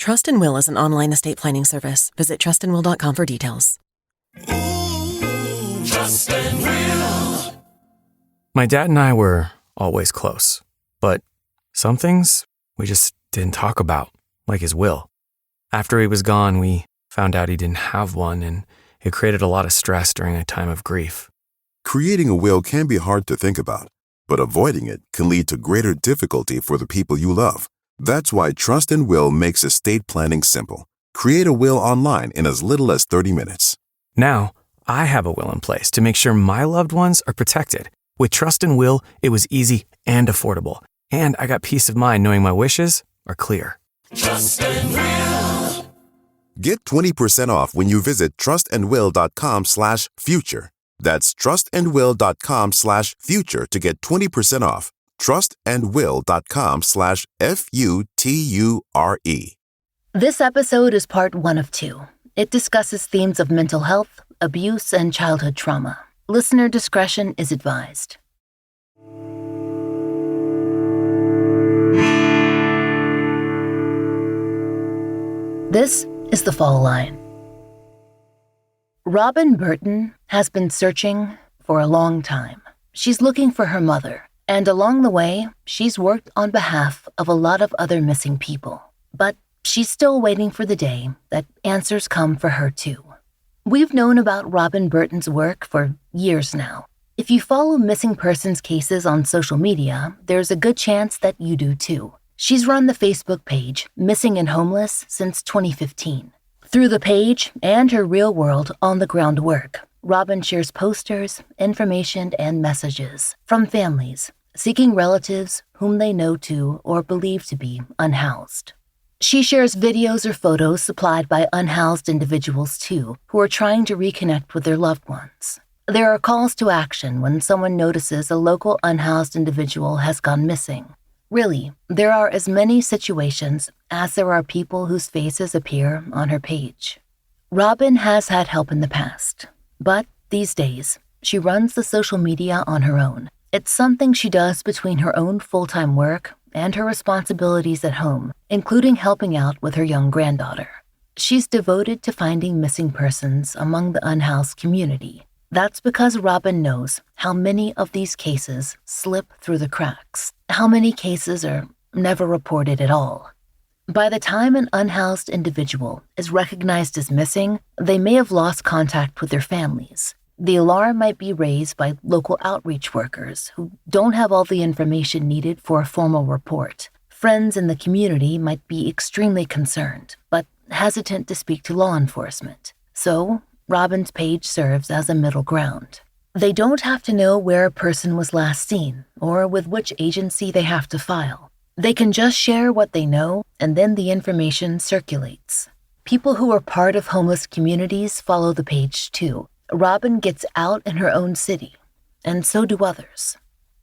Trust and Will is an online estate planning service. Visit trustandwill.com for details. Ooh, Trust and Will. My dad and I were always close, but some things we just didn't talk about, like his will. After he was gone, we found out he didn't have one, and it created a lot of stress during a time of grief. Creating a will can be hard to think about, but avoiding it can lead to greater difficulty for the people you love. That's why Trust and Will makes estate planning simple. Create a will online in as little as 30 minutes. Now, I have a will in place to make sure my loved ones are protected. With Trust and Will, it was easy and affordable, and I got peace of mind knowing my wishes are clear. Trust and Will. Get 20% off when you visit trustandwill.com/future. That's trustandwill.com/future to get 20% off. trustandwill.com/FUTURE. This episode is part 1 of 2. It discusses themes of mental health, abuse, and childhood trauma. Listener discretion is advised. This is The Fall Line. Robin Burton has been searching for a long time. She's looking for her mother, and along the way, she's worked on behalf of a lot of other missing people. But she's still waiting for the day that answers come for her too. We've known about Robin Burton's work for years now. If you follow missing persons cases on social media, there's a good chance that you do too. She's run the Facebook page Missing and Homeless since 2015. Through the page and her real-world, on-the-ground work, Robin shares posters, information, and messages from families seeking relatives whom they know to or believe to be unhoused. She shares videos or photos supplied by unhoused individuals too, who are trying to reconnect with their loved ones. There are calls to action when someone notices a local unhoused individual has gone missing. Really, there are as many situations as there are people whose faces appear on her page. Robin has had help in the past, but these days, she runs the social media on her own. It's something she does between her own full-time work and her responsibilities at home, including helping out with her young granddaughter. She's devoted to finding missing persons among the unhoused community. That's because Robin knows how many of these cases slip through the cracks, how many cases are never reported at all. By the time an unhoused individual is recognized as missing, they may have lost contact with their families. The alarm might be raised by local outreach workers who don't have all the information needed for a formal report. Friends in the community might be extremely concerned, but hesitant to speak to law enforcement. So, Robin's page serves as a middle ground. They don't have to know where a person was last seen or with which agency they have to file. They can just share what they know, and then the information circulates. People who are part of homeless communities follow the page too. Robin gets out in her own city, and so do others.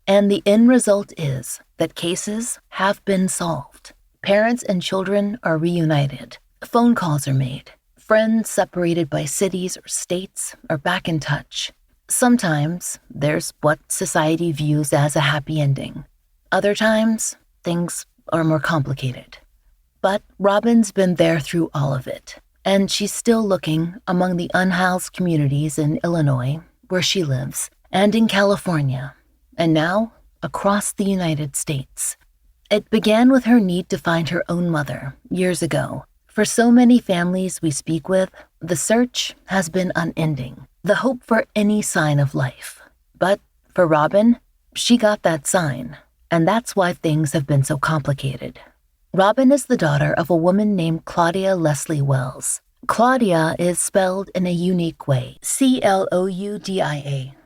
And the end result is that cases have been solved. Parents and children are reunited. Phone calls are made. Friends separated by cities or states are back in touch. Sometimes there's what society views as a happy ending. Other times, things are more complicated. But Robin's been there through all of it. And she's still looking among the unhoused communities in Illinois, where she lives, and in California, and now across the United States. It began with her need to find her own mother years ago. For so many families we speak with, the search has been unending, the hope for any sign of life. But for Robin, she got that sign, and that's why things have been so complicated. Robin is the daughter of a woman named Cloudia Leslie Wells. Cloudia is spelled in a unique way, Cloudia,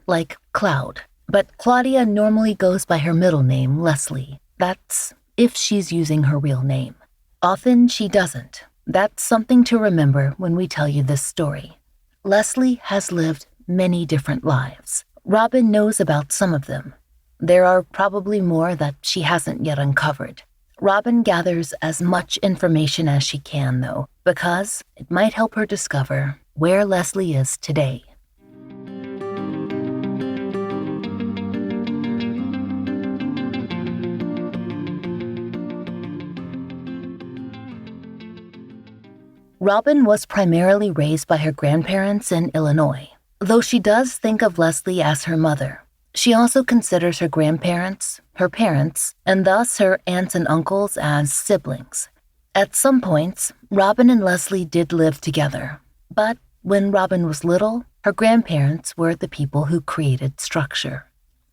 like cloud. But Cloudia normally goes by her middle name, Leslie. That's if she's using her real name. Often she doesn't. That's something to remember when we tell you this story. Leslie has lived many different lives. Robin knows about some of them. There are probably more that she hasn't yet uncovered. Robin gathers as much information as she can, though, because it might help her discover where Leslie is today. Robin was primarily raised by her grandparents in Illinois, though she does think of Leslie as her mother. She also considers her grandparents, her parents, and thus her aunts and uncles as siblings. At some points, Robin and Leslie did live together, but when Robin was little, her grandparents were the people who created structure.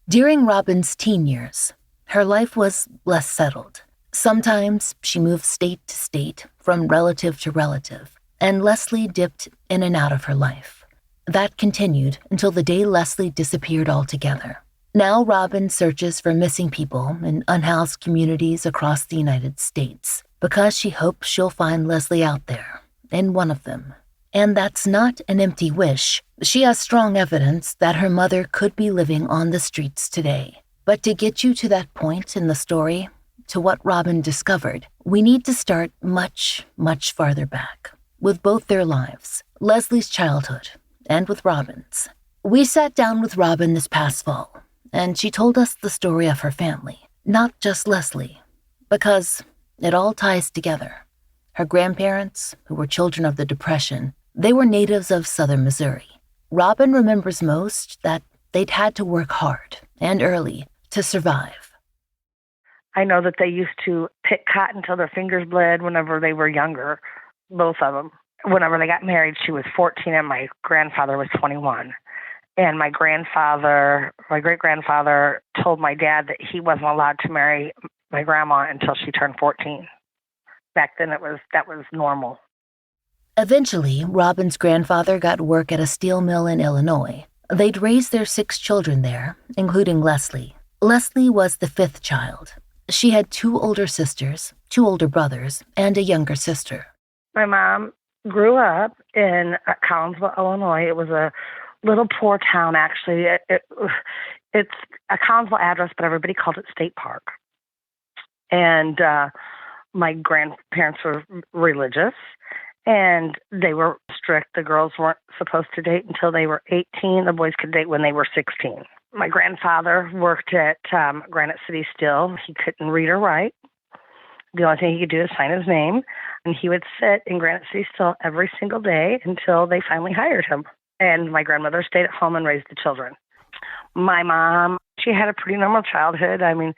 During Robin's teen years, her life was less settled. Sometimes she moved state to state, from relative to relative, and Leslie dipped in and out of her life. That continued until the day Leslie disappeared altogether. Now Robin searches for missing people in unhoused communities across the United States because she hopes she'll find Leslie out there, in one of them. And that's not an empty wish. She has strong evidence that her mother could be living on the streets today. But to get you to that point in the story, to what Robin discovered, we need to start much, much farther back, with both their lives, Leslie's childhood, and with Robin's. We sat down with Robin this past fall, and she told us the story of her family, not just Leslie, because it all ties together. Her grandparents, who were children of the Depression, they were natives of southern Missouri. Robin remembers most that they'd had to work hard and early to survive. I know that they used to pick cotton until their fingers bled whenever they were younger, both of them. Whenever they got married, she was 14 and my grandfather was 21. And my great-grandfather told my dad that he wasn't allowed to marry my grandma until she turned 14. Back then that was normal. Eventually, Robin's grandfather got work at a steel mill in Illinois. They'd raised their 6 children there, including Leslie. Leslie was the 5th child. She had 2 older sisters, 2 older brothers, and a younger sister. My mom grew up in Collinsville, Illinois. It was a little poor town, actually. It's a Collinsville address, but everybody called it State Park. And my grandparents were religious, and they were strict. The girls weren't supposed to date until they were 18. The boys could date when they were 16. My grandfather worked at Granite City Steel. He couldn't read or write. The only thing he could do is sign his name. And he would sit in Granite City Steel every single day until they finally hired him. And my grandmother stayed at home and raised the children. My mom, she had a pretty normal childhood. I mean,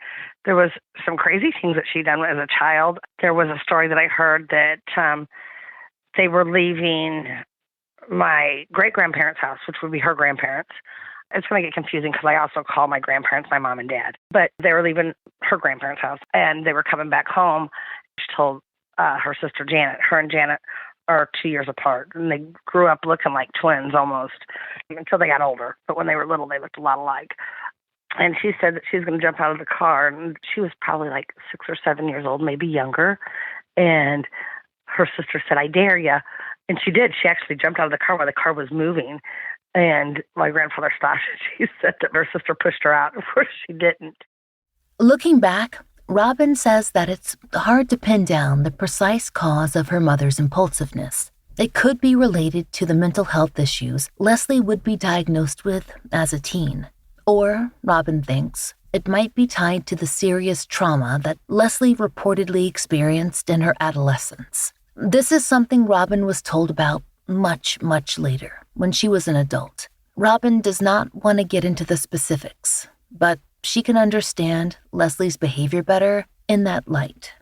there was some crazy things that she'd done as a child. There was a story that I heard that they were leaving my great-grandparents' house, which would be her grandparents. It's going to get confusing because I also call my grandparents my mom and dad. But they were leaving her grandparents' house, and they were coming back home. She told her sister Janet. Her and Janet are 2 years apart, and they grew up looking like twins almost until they got older. But when they were little, they looked a lot alike. And she said that she was going to jump out of the car, and she was probably like 6 or 7 years old, maybe younger. And her sister said, "I dare you." And she did. She actually jumped out of the car while the car was moving. And my grandfather stopped. She said that her sister pushed her out before she didn't. Looking back, Robin says that it's hard to pin down the precise cause of her mother's impulsiveness. It could be related to the mental health issues Leslie would be diagnosed with as a teen. Or, Robin thinks, it might be tied to the serious trauma that Leslie reportedly experienced in her adolescence. This is something Robin was told about much, much later, when she was an adult. Robin does not want to get into the specifics, but she can understand Leslie's behavior better in that light.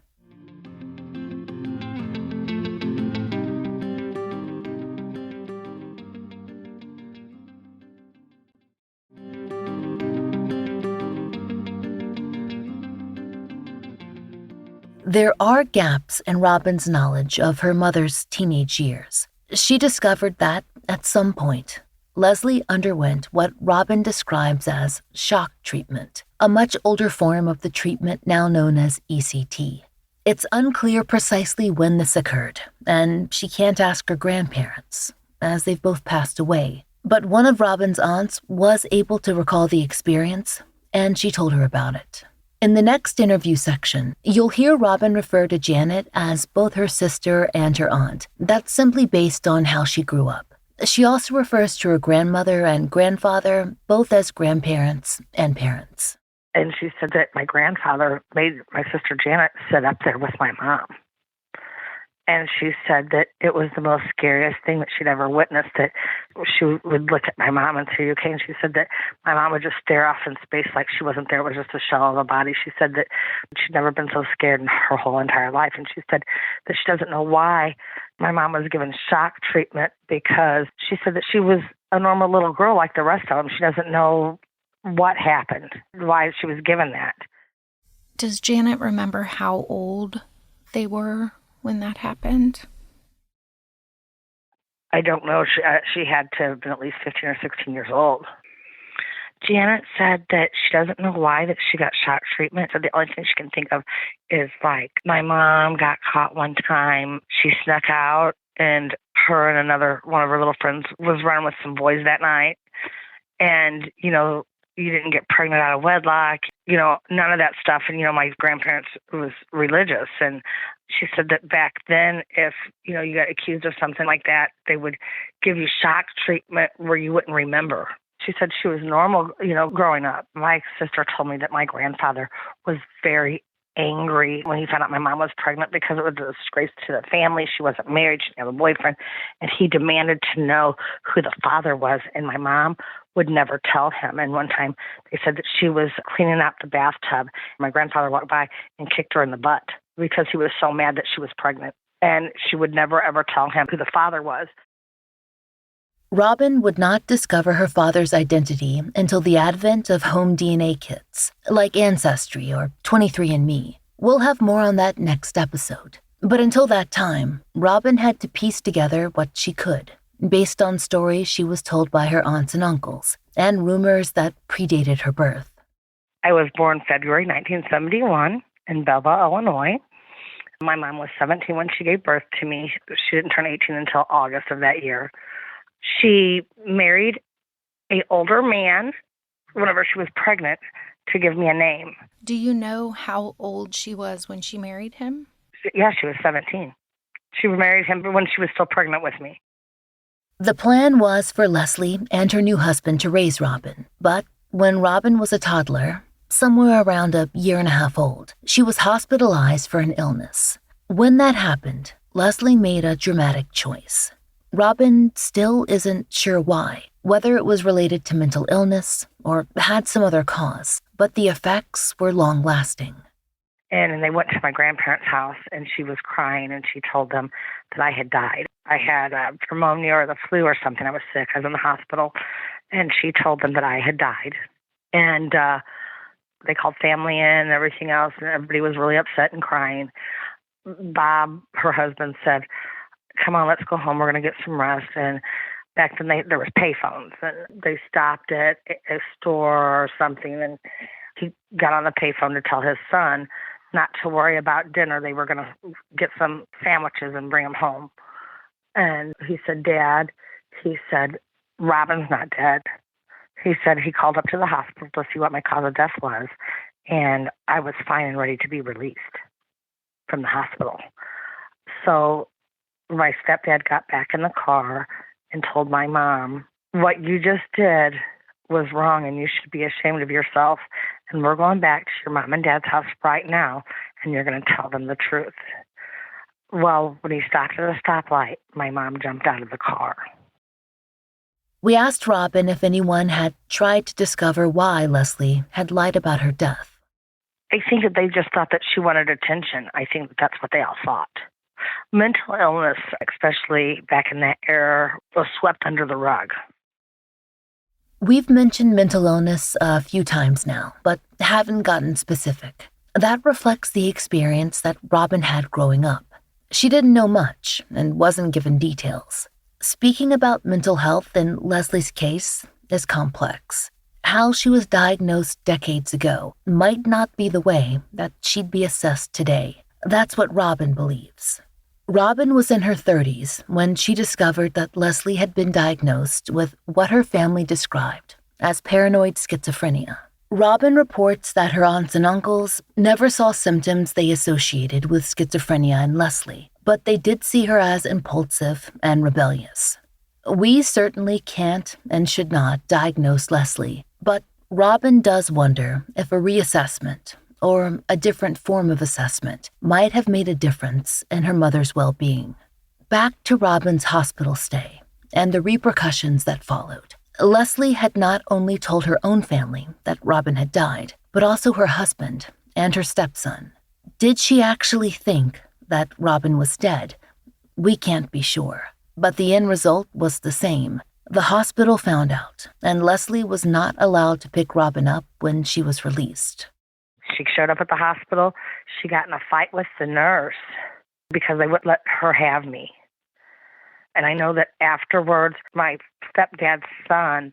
There are gaps in Robin's knowledge of her mother's teenage years. She discovered that, at some point, Leslie underwent what Robin describes as shock treatment, a much older form of the treatment now known as ECT. It's unclear precisely when this occurred, and she can't ask her grandparents, as they've both passed away. But one of Robin's aunts was able to recall the experience, and she told her about it. In the next interview section, you'll hear Robin refer to Janet as both her sister and her aunt. That's simply based on how she grew up. She also refers to her grandmother and grandfather both as grandparents and parents. And she said that my grandfather made my sister Janet sit up there with my mom. And she said that it was the most scariest thing that she'd ever witnessed, that she would look at my mom and say, okay, and she said that my mom would just stare off in space like she wasn't there. It was just a shell of a body. She said that she'd never been so scared in her whole entire life. And she said that she doesn't know why my mom was given shock treatment, because she said that she was a normal little girl like the rest of them. She doesn't know what happened, why she was given that. Does Janet remember how old they were when that happened? I don't know. She had to have been at least 15 or 16 years old. Janet said that she doesn't know why that she got shock treatment. So the only thing she can think of is, like, my mom got caught one time. She snuck out, and her and another one of her little friends was running with some boys that night. And, you didn't get pregnant out of wedlock, none of that stuff. And, my grandparents was religious. And she said that back then, if, you got accused of something like that, they would give you shock treatment where you wouldn't remember. She said she was normal, growing up. My sister told me that my grandfather was very angry when he found out my mom was pregnant, because it was a disgrace to the family. She wasn't married. She didn't have a boyfriend. And he demanded to know who the father was. And my mom would never tell him. And one time they said that she was cleaning out the bathtub. My grandfather walked by and kicked her in the butt because he was so mad that she was pregnant. And she would never, ever tell him who the father was. Robin would not discover her father's identity until the advent of home DNA kits, like Ancestry or 23andMe. We'll have more on that next episode. But until that time, Robin had to piece together what she could, based on stories she was told by her aunts and uncles, and rumors that predated her birth. I was born February 1971 in Belleville, Illinois. My mom was 17 when she gave birth to me. She didn't turn 18 until August of that year. She married an older man whenever she was pregnant to give me a name. Do you know how old she was when she married him? Yeah, she was 17. She married him when she was still pregnant with me. The plan was for Leslie and her new husband to raise Robin, but when Robin was a toddler, somewhere around a year and a half old, she was hospitalized for an illness. When that happened, Leslie made a dramatic choice. Robin still isn't sure why, whether it was related to mental illness or had some other cause, but the effects were long-lasting. And they went to my grandparents' house, and she was crying, and she told them that I had died. I had pneumonia or the flu or something. I was sick. I was in the hospital, and she told them that I had died. And they called family in and everything else, and everybody was really upset and crying. Bob, her husband, said, come on, let's go home. We're going to get some rest. And back then there was payphones, and they stopped at a store or something, and he got on the payphone to tell his son not to worry about dinner. They were going to get some sandwiches and bring them home. And he said, Dad, he said, Robin's not dead. He said he called up to the hospital to see what my cause of death was, and I was fine and ready to be released from the hospital. So my stepdad got back in the car and told my mom, what you just did was wrong, and you should be ashamed of yourself. And we're going back to your mom and dad's house right now, and you're going to tell them the truth. Well, when he stopped at a stoplight, my mom jumped out of the car. We asked Robin if anyone had tried to discover why Leslie had lied about her death. I think that they just thought that she wanted attention. I think that's what they all thought. Mental illness, especially back in that era, was swept under the rug. We've mentioned mental illness a few times now, but haven't gotten specific. That reflects the experience that Robin had growing up. She didn't know much and wasn't given details. Speaking about mental health in Leslie's case is complex. How she was diagnosed decades ago might not be the way that she'd be assessed today. That's what Robin believes. Robin was in her 30s when she discovered that Leslie had been diagnosed with what her family described as paranoid schizophrenia. Robin reports that her aunts and uncles never saw symptoms they associated with schizophrenia in Leslie, but they did see her as impulsive and rebellious. We certainly can't and should not diagnose Leslie, but Robin does wonder if a reassessment or a different form of assessment might have made a difference in her mother's well-being. Back to Robin's hospital stay and the repercussions that followed. Leslie had not only told her own family that Robin had died, but also her husband and her stepson. Did she actually think that Robin was dead? We can't be sure, but the end result was the same. The hospital found out, and Leslie was not allowed to pick Robin up when she was released. She showed up at the hospital. She got in a fight with the nurse because they wouldn't let her have me. And I know that afterwards, my stepdad's son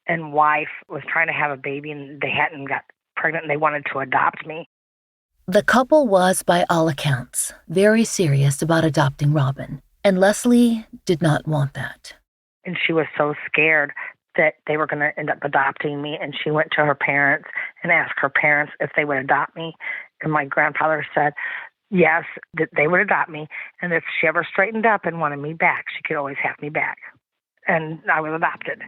and wife was trying to have a baby, and they hadn't got pregnant, and they wanted to adopt me. The couple was, by all accounts, very serious about adopting Robin, and Leslie did not want that. And she was so scared that they were going to end up adopting me, and she went to her parents and asked her parents if they would adopt me. And my grandfather said, yes, that they would adopt me, and if she ever straightened up and wanted me back, she could always have me back. And I was adopted.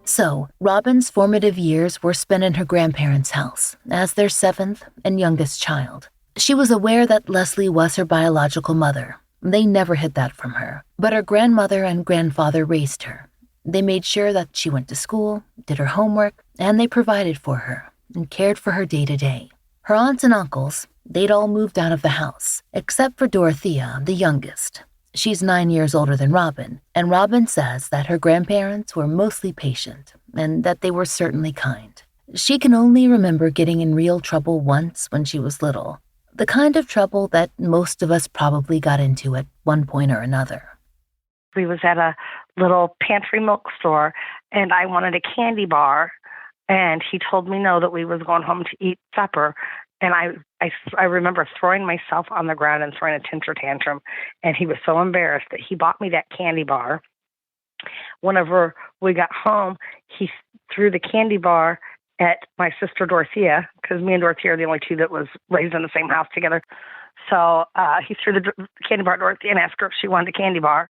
So, Robin's formative years were spent in her grandparents' house as their seventh and youngest child. She was aware that Leslie was her biological mother. They never hid that from her, but her grandmother and grandfather raised her. They made sure that she went to school, did her homework, and they provided for her and cared for her day to day. Her aunts and uncles, they'd all moved out of the house, except for Dorothea, the youngest. She's 9 years older than Robin, and Robin says that her grandparents were mostly patient and that they were certainly kind. She can only remember getting in real trouble once when she was little, the kind of trouble that most of us probably got into at one point or another. We was at a little pantry milk store, and I wanted a candy bar, and he told me no, that we was going home to eat supper. And I remember throwing myself on the ground and throwing a temper tantrum, and he was so embarrassed that he bought me that candy bar. Whenever we got home, he threw the candy bar at my sister Dorothea, because me and Dorothea are the only two that was raised in the same house together. So he threw the candy bar at Dorothea and asked her if she wanted a candy bar.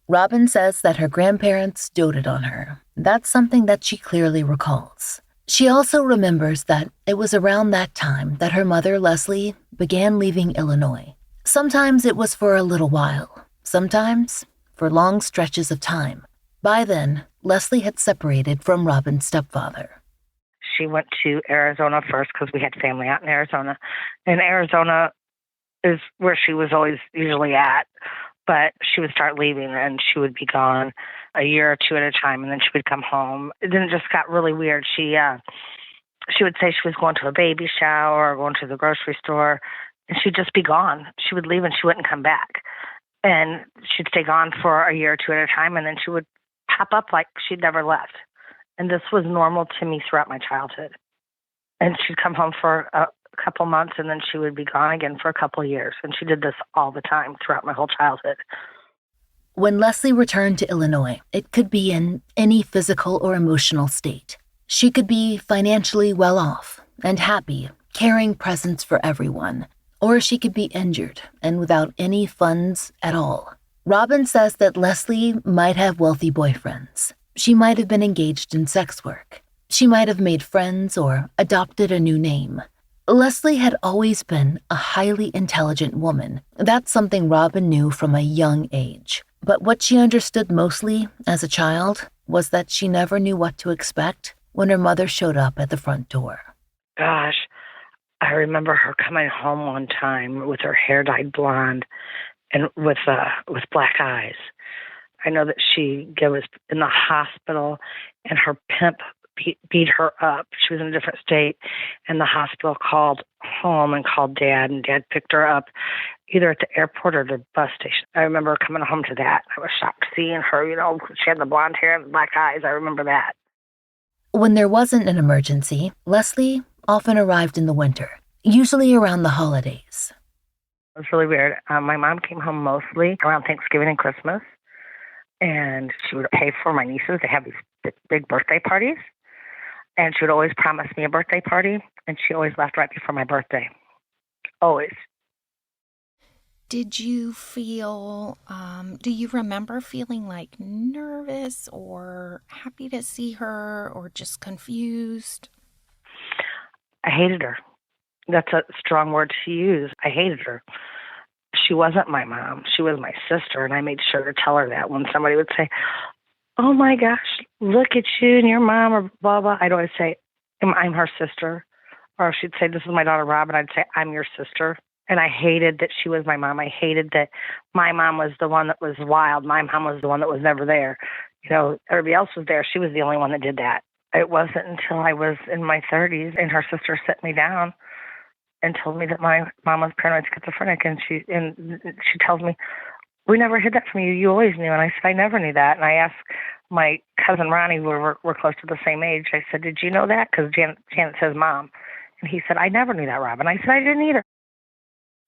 Robin says that her grandparents doted on her. That's something that she clearly recalls. She also remembers that it was around that time that her mother, Leslie, began leaving Illinois. Sometimes it was for a little while, sometimes for long stretches of time. By then, Leslie had separated from Robin's stepfather. She went to Arizona first because we had family out in Arizona. And Arizona is where she was always usually at. But she would start leaving, and she would be gone a year or two at a time, and then she would come home. Then it just got really weird. She would say she was going to a baby shower or going to the grocery store, and she'd just be gone. She would leave, and she wouldn't come back. And she'd stay gone for a year or two at a time, and then she would pop up like she'd never left. And this was normal to me throughout my childhood. And she'd come home for a couple months, and then she would be gone again for a couple of years. And she did this all the time throughout my whole childhood. When Leslie returned to Illinois, it could be in any physical or emotional state. She could be financially well off and happy, carrying presents for everyone. Or she could be injured and without any funds at all. Robin says that Leslie might have wealthy boyfriends. She might have been engaged in sex work. She might have made friends or adopted a new name. Leslie had always been a highly intelligent woman. That's something Robin knew from a young age. But what she understood mostly as a child was that she never knew what to expect when her mother showed up at the front door. Gosh, I remember her coming home one time with her hair dyed blonde and with black eyes. I know that she was in the hospital, and her pimp beat her up. She was in a different state, and the hospital called home and called Dad, and Dad picked her up either at the airport or the bus station. I remember coming home to that. I was shocked seeing her, she had the blonde hair and the black eyes. I remember that. When there wasn't an emergency, Leslie often arrived in the winter, usually around the holidays. It was really weird. My mom came home mostly around Thanksgiving and Christmas, and she would pay for my nieces to have these big birthday parties. And she would always promise me a birthday party, and she always left right before my birthday. Always. Did you feel, do you remember feeling like nervous or happy to see her or just confused? I hated her. That's a strong word to use. I hated her. She wasn't my mom. She was my sister, and I made sure to tell her that when somebody would say, oh my gosh, look at you and your mom, or blah, blah. I'd always say, I'm her sister. Or if she'd say, this is my daughter, Robin, I'd say, I'm your sister. And I hated that she was my mom. I hated that my mom was the one that was wild. My mom was the one that was never there. Everybody else was there. She was the only one that did that. It wasn't until I was in my 30s and her sister set me down and told me that my mom was paranoid schizophrenic. And she tells me, we never hid that from you. You always knew. And I said, I never knew that. And I asked my cousin Ronnie, we're close to the same age. I said, did you know that? Because Janet says mom. And he said, I never knew that, Robin. I said, I didn't either.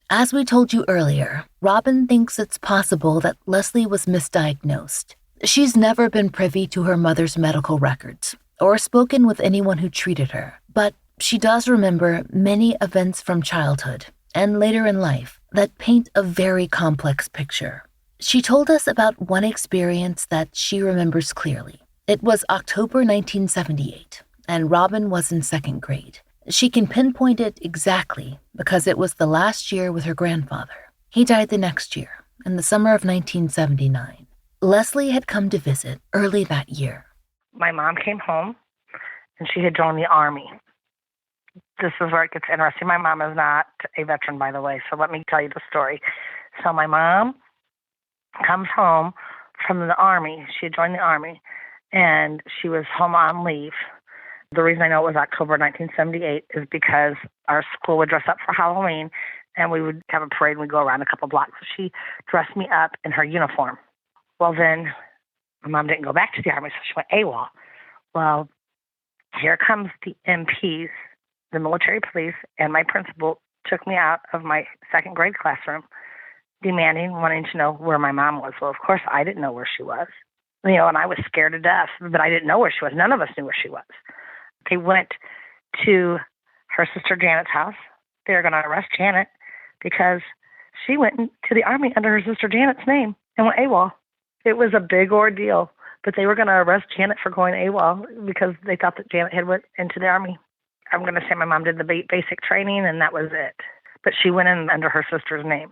As we told you earlier, Robin thinks it's possible that Leslie was misdiagnosed. She's never been privy to her mother's medical records or spoken with anyone who treated her, but she does remember many events from childhood and later in life that paint a very complex picture. She told us about one experience that she remembers clearly. It was October 1978, and Robin was in second grade. She can pinpoint it exactly because it was the last year with her grandfather. He died the next year, in the summer of 1979. Leslie had come to visit early that year. My mom came home, and she had joined the Army. This is where it gets interesting. My mom is not a veteran, by the way, so let me tell you the story. So my mom comes home from the Army. She had joined the Army, and she was home on leave. The reason I know it was October 1978 is because our school would dress up for Halloween, and we would have a parade, and we'd go around a couple blocks. So she dressed me up in her uniform. Well, then my mom didn't go back to the Army, so she went AWOL. Well, here comes the MPs, the military police, and my principal took me out of my second grade classroom, wanting to know where my mom was. Well, of course, I didn't know where she was. And I was scared to death, but I didn't know where she was. None of us knew where she was. They went to her sister Janet's house. They were going to arrest Janet because she went to the Army under her sister Janet's name and went AWOL. It was a big ordeal, but they were going to arrest Janet for going AWOL because they thought that Janet had went into the Army. I'm going to say my mom did the basic training, and that was it. But she went in under her sister's name.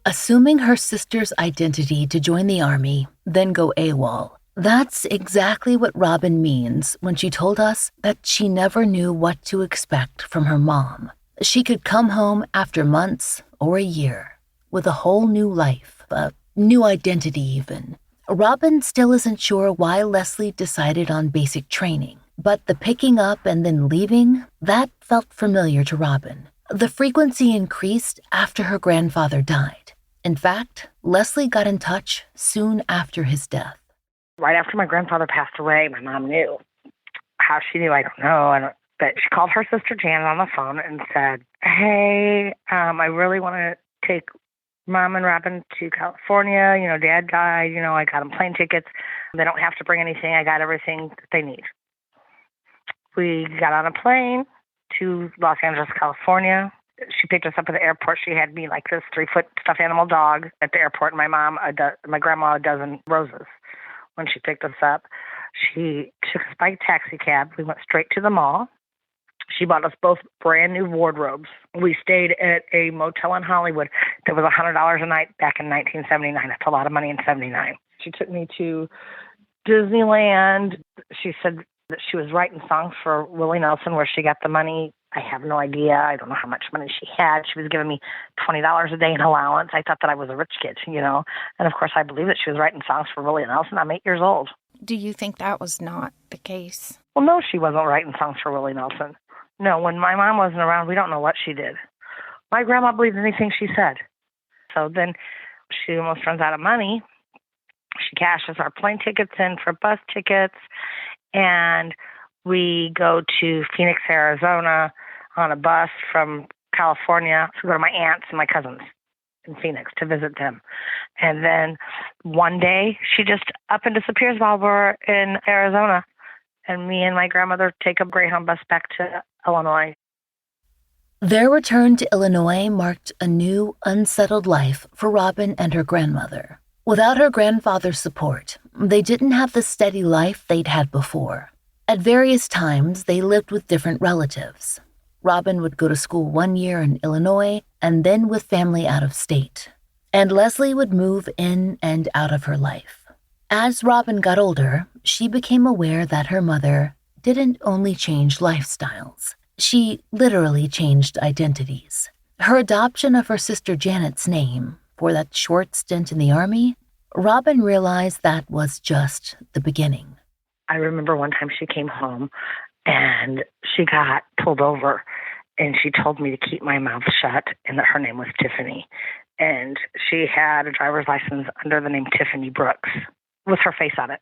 Assuming her sister's identity to join the Army, then go AWOL. That's exactly what Robin means when she told us that she never knew what to expect from her mom. She could come home after months or a year with a whole new life, a new identity even. Robin still isn't sure why Leslie decided on basic training, but the picking up and then leaving, that felt familiar to Robin. The frequency increased after her grandfather died. In fact, Leslie got in touch soon after his death. Right after my grandfather passed away, my mom knew. How she knew, I don't know. But she called her sister Janet on the phone and said, hey, I really want to take Mom and Robin to California. Dad died. I got them plane tickets. They don't have to bring anything. I got everything that they need. We got on a plane to Los Angeles, California. She picked us up at the airport. She had me like this 3-foot stuffed animal dog at the airport, and my grandma a dozen roses. When she picked us up, she took us by taxi cab. We went straight to the mall. She bought us both brand new wardrobes. We stayed at a motel in Hollywood that was $100 a night back in 1979. That's a lot of money in 79. She took me to Disneyland. She said that she was writing songs for Willie Nelson. Where she got the money, I have no idea. I don't know how much money she had. She was giving me $20 a day in allowance. I thought that I was a rich kid, And of course, I believe that she was writing songs for Willie Nelson. I'm 8 years old. Do you think that was not the case? Well, no, she wasn't writing songs for Willie Nelson. No, when my mom wasn't around, we don't know what she did. My grandma believed anything she said. So then she almost runs out of money. She cashes our plane tickets in for bus tickets, and we go to Phoenix, Arizona on a bus from California to go to my aunts and my cousins in Phoenix to visit them. And then one day she just up and disappears while we're in Arizona. And me and my grandmother take a Greyhound bus back to Illinois. Their return to Illinois marked a new, unsettled life for Robin and her grandmother. Without her grandfather's support, they didn't have the steady life they'd had before. At various times, they lived with different relatives. Robin would go to school 1 year in Illinois and then with family out of state. And Leslie would move in and out of her life. As Robin got older, she became aware that her mother didn't only change lifestyles. She literally changed identities. Her adoption of her sister Janet's name for that short stint in the Army, Robin realized that was just the beginning. I remember one time she came home and she got pulled over and she told me to keep my mouth shut and that her name was Tiffany. And she had a driver's license under the name Tiffany Brooks with her face on it.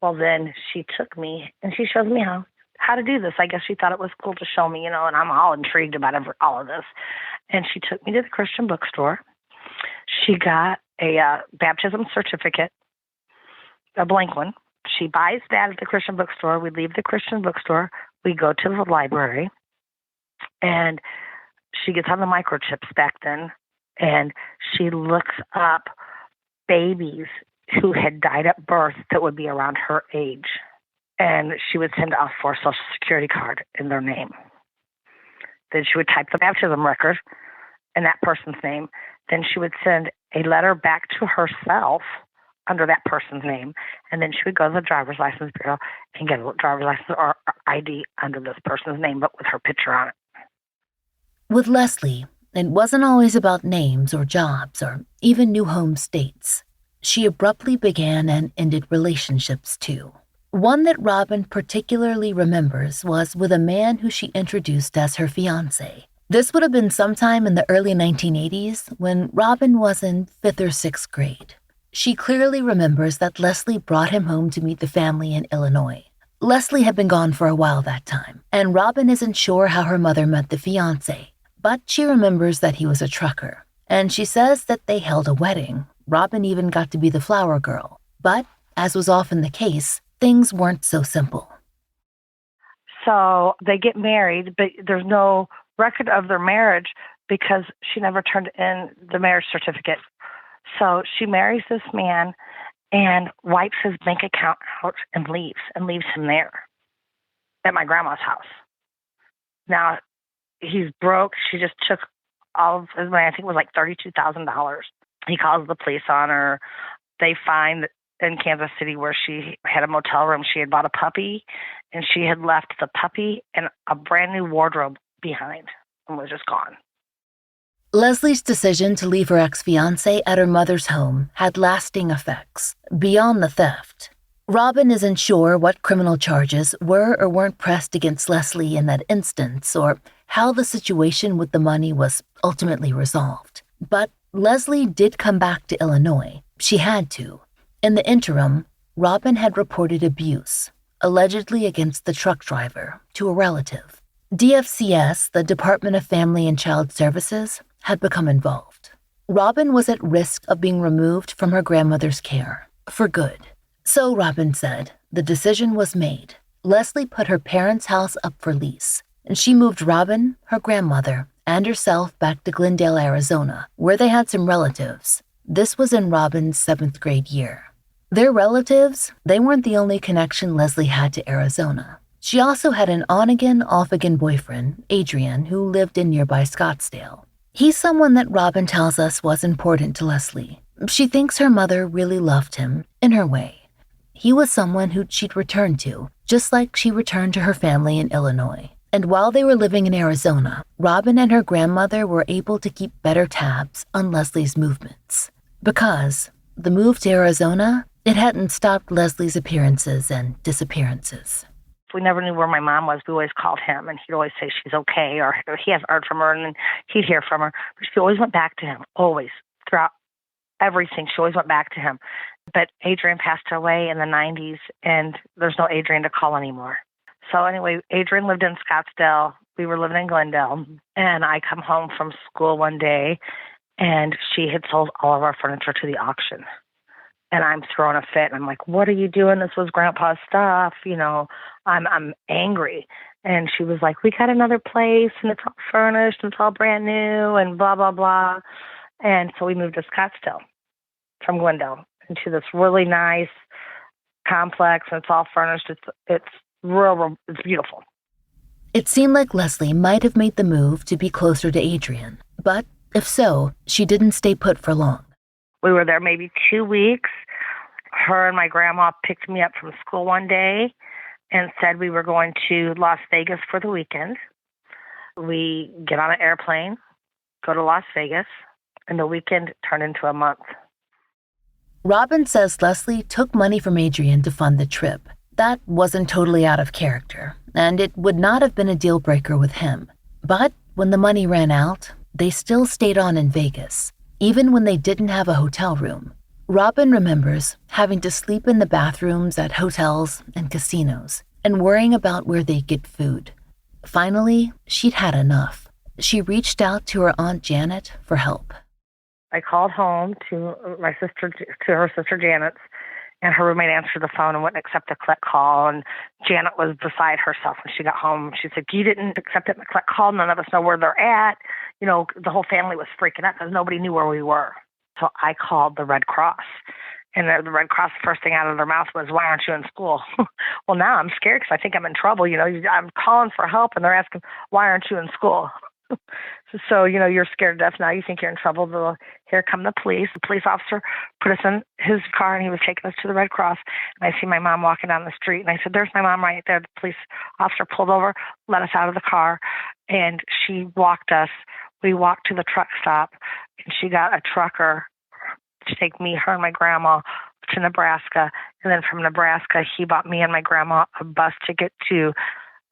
Well, then she took me and she showed me how to do this. I guess she thought it was cool to show me, and I'm all intrigued about all of this. And she took me to the Christian bookstore. She got a baptism certificate, a blank one. She buys that at the Christian bookstore. We leave the Christian bookstore. We go to the library, and she gets on the microchips back then, and she looks up babies who had died at birth that would be around her age. And she would send off for a Social Security card in their name. Then she would type the baptism record in that person's name. Then she would send a letter back to herself under that person's name. And then she would go to the driver's license bureau and get a driver's license or ID under this person's name, but with her picture on it. With Leslie, it wasn't always about names or jobs or even new home states. She abruptly began and ended relationships too. One that Robin particularly remembers was with a man who she introduced as her fiancé. This would have been sometime in the early 1980s when Robin was in 5th or 6th grade. She clearly remembers that Leslie brought him home to meet the family in Illinois. Leslie had been gone for a while that time, and Robin isn't sure how her mother met the fiancé, but she remembers that he was a trucker. And she says that they held a wedding. Robin even got to be the flower girl. But, as was often the case, things weren't so simple. So they get married, but there's no record of their marriage because she never turned in the marriage certificate. So she marries this man and wipes his bank account out and leaves him there at my grandma's house. Now, he's broke. She just took all of his money. I think it was like $32,000. He calls the police on her. They find that in Kansas City where she had a motel room, she had bought a puppy, and she had left the puppy and a brand new wardrobe behind and was just gone. Leslie's decision to leave her ex-fiancé at her mother's home had lasting effects beyond the theft. Robin isn't sure what criminal charges were or weren't pressed against Leslie in that instance or how the situation with the money was ultimately resolved. But Leslie did come back to Illinois. She had to. In the interim, Robin had reported abuse, allegedly against the truck driver, to a relative. DFCS, the Department of Family and Child Services, had become involved. Robin was at risk of being removed from her grandmother's care, for good. So, Robin said, the decision was made. Leslie put her parents' house up for lease, and she moved Robin, her grandmother, and herself back to Glendale, Arizona, where they had some relatives. This was in Robin's 7th grade year. Their relatives, they weren't the only connection Leslie had to Arizona. She also had an on-again, off-again boyfriend, Adrian, who lived in nearby Scottsdale. He's someone that Robin tells us was important to Leslie. She thinks her mother really loved him, in her way. He was someone who she'd return to, just like she returned to her family in Illinois. And while they were living in Arizona, Robin and her grandmother were able to keep better tabs on Leslie's movements. Because the move to Arizona, it hadn't stopped Leslie's appearances and disappearances. We never knew where my mom was. We always called him, and he'd always say she's okay, or he hasn't heard from her, and then he'd hear from her. But she always went back to him, always, throughout everything. She always went back to him. But Adrian passed away in the 90s, and there's no Adrian to call anymore. So anyway, Adrian lived in Scottsdale. We were living in Glendale, and I come home from school one day, and she had sold all of our furniture to the auction. And I'm throwing a fit. And I'm like, what are you doing? This was Grandpa's stuff. I'm angry. And she was like, we got another place, and it's all furnished, and it's all brand new, and blah, blah, blah. And so we moved to Scottsdale from Glendale into this really nice complex, and it's all furnished. It's rural. It's beautiful. It seemed like Leslie might have made the move to be closer to Adrian, but if so, she didn't stay put for long. We were there maybe 2 weeks. Her and my grandma picked me up from school one day and said we were going to Las Vegas for the weekend. We get on an airplane, go to Las Vegas, and the weekend turned into a month. Robin says Leslie took money from Adrian to fund the trip. That wasn't totally out of character, and it would not have been a deal breaker with him. But when the money ran out, they still stayed on in Vegas, even when they didn't have a hotel room. Robin remembers having to sleep in the bathrooms at hotels and casinos and worrying about where they'd get food. Finally, she'd had enough. She reached out to her Aunt Janet for help. I called home to her sister Janet's, and her roommate answered the phone and wouldn't accept the collect call. And Janet was beside herself when she got home. She said, you didn't accept it in the collect call. None of us know where they're at. The whole family was freaking out because nobody knew where we were. So I called the Red Cross. And the Red Cross, first thing out of their mouth was, why aren't you in school? Well, now I'm scared because I think I'm in trouble. I'm calling for help, and they're asking, why aren't you in school? So, you're scared to death now. You think you're in trouble. Here come the police. The police officer put us in his car, and he was taking us to the Red Cross. And I see my mom walking down the street, and I said, there's my mom right there. The police officer pulled over, let us out of the car, and she walked us. We walked to the truck stop, and she got a trucker to take me, her, and my grandma to Nebraska. And then from Nebraska, he bought me and my grandma a bus to get to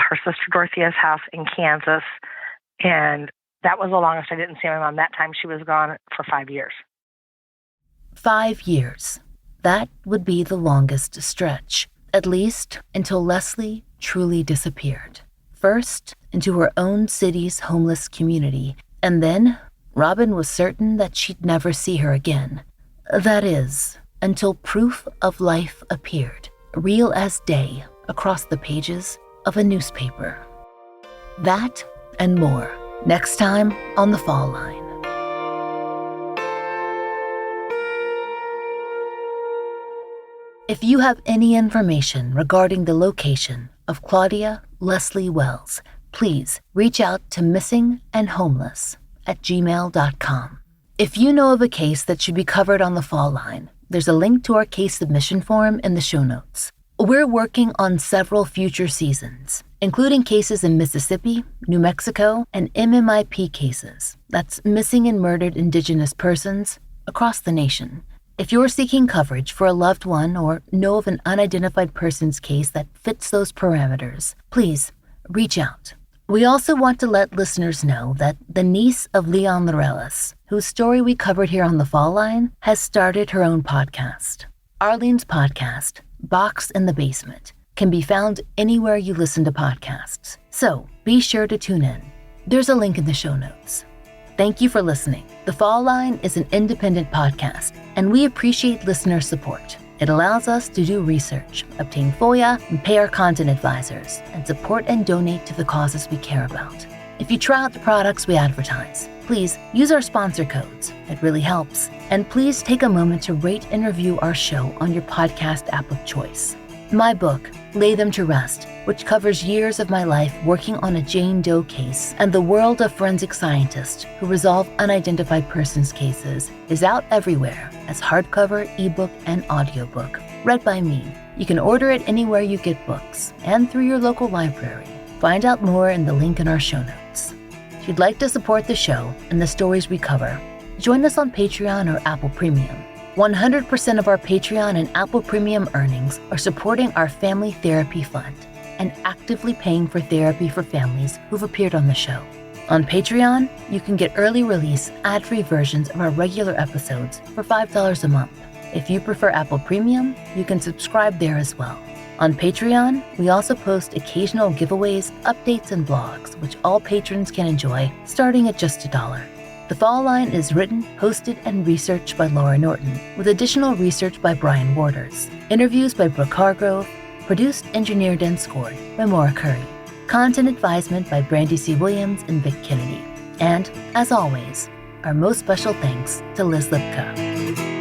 her sister Dorothea's house in Kansas. And that was the longest I didn't see my mom. That time she was gone for 5 years. 5 years. That would be the longest stretch, at least until Leslie truly disappeared. First, into her own city's homeless community, and then Robin was certain that she'd never see her again. That is, until proof of life appeared, real as day, across the pages of a newspaper. That and more, next time on The Fall Line. If you have any information regarding the location of Cloudia Leslie Wells, please reach out to missingandhomeless@gmail.com. If you know of a case that should be covered on The Fall Line, there's a link to our case submission form in the show notes. We're working on several future seasons, including cases in Mississippi, New Mexico, and MMIP cases, that's missing and murdered Indigenous persons, across the nation. If you're seeking coverage for a loved one or know of an unidentified person's case that fits those parameters, please reach out. We also want to let listeners know that the niece of Leon Laurah, whose story we covered here on The Fall Line, has started her own podcast. Arlene's podcast, Box in the Basement, can be found anywhere you listen to podcasts, so be sure to tune in. There's a link in the show notes. Thank you for listening. The Fall Line is an independent podcast, and we appreciate listener support. It allows us to do research, obtain FOIA, and pay our content advisors, and support and donate to the causes we care about. If you try out the products we advertise, please use our sponsor codes. It really helps. And please take a moment to rate and review our show on your podcast app of choice. My book, Lay Them to Rest, which covers years of my life working on a Jane Doe case and the world of forensic scientists who resolve unidentified persons cases, is out everywhere as hardcover, ebook, and audiobook, read by me. You can order it anywhere you get books and through your local library. Find out more in the link in our show notes. If you'd like to support the show and the stories we cover, join us on Patreon or Apple Premium. 100% of our Patreon and Apple Premium earnings are supporting our Family Therapy Fund and actively paying for therapy for families who've appeared on the show. On Patreon, you can get early release, ad-free versions of our regular episodes for $5 a month. If you prefer Apple Premium, you can subscribe there as well. On Patreon, we also post occasional giveaways, updates, and blogs, which all patrons can enjoy, starting at just $1. The Fall Line is written, hosted, and researched by Laura Norton, with additional research by Brian Waters. Interviews by Brooke Hargrove. Produced, engineered, and scored by Maura Curry. Content advisement by Brandy C. Williams and Vic Kennedy. And, as always, our most special thanks to Liz Lipka.